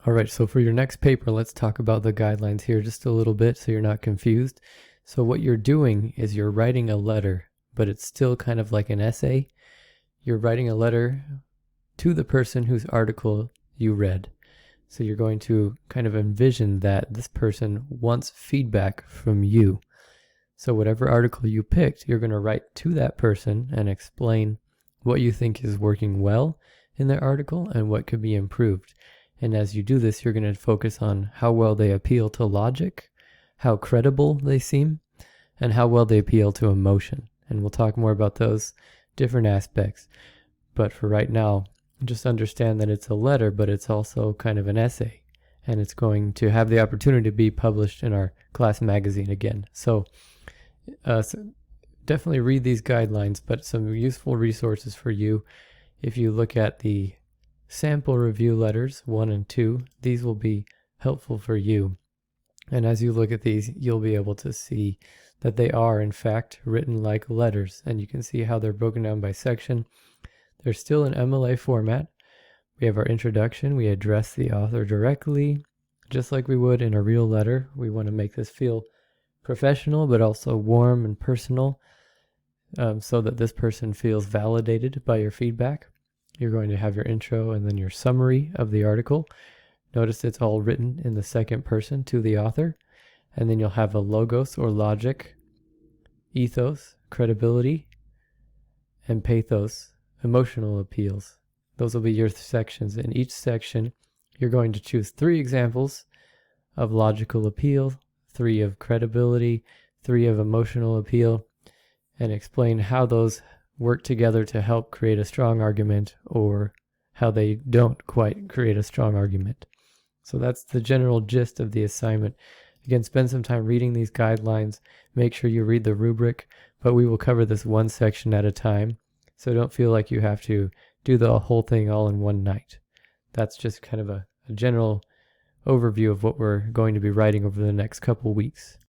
All right, so for your next paper, let's talk about the guidelines here just a little bit so you're not confused. So what you're doing is you're writing a letter, but it's still kind of like an essay. You're writing a letter to the person whose article you read. So you're going to kind of envision that this person wants feedback from you. So whatever article you picked, you're going to write to that person and explain what you think is working well in their article and what could be improved. And as you do this, you're going to focus on how well they appeal to logic, how credible they seem, and how well they appeal to emotion. And we'll talk more about those different aspects. But for right now, just understand that it's a letter, but it's also kind of an essay. And it's going to have the opportunity to be published in our class magazine again. So definitely read these guidelines, but some useful resources for you. If you look at the sample review letters 1 and 2, these will be helpful for you. And as you look at these, you'll be able to see that they are in fact written like letters, and you can see how they're broken down by section. They're still in MLA format. We have our introduction. We address the author directly, just like we would in a real letter. We want to make this feel professional, but also warm and personal, so that this person feels validated by your feedback. You're going to have your intro and then your summary of the article. Notice it's all written in the second person to the author. And then you'll have a logos or logic, ethos, credibility, and pathos, emotional appeals. Those will be your sections. In each section, you're going to choose 3 examples of logical appeal, 3 of credibility, 3 of emotional appeal, and explain how those work together to help create a strong argument, or how they don't quite create a strong argument. So that's the general gist of the assignment. Again, spend some time reading these guidelines. Make sure you read the rubric, but we will cover this one section at a time. So don't feel like you have to do the whole thing all in one night. That's just kind of a general overview of what we're going to be writing over the next couple weeks.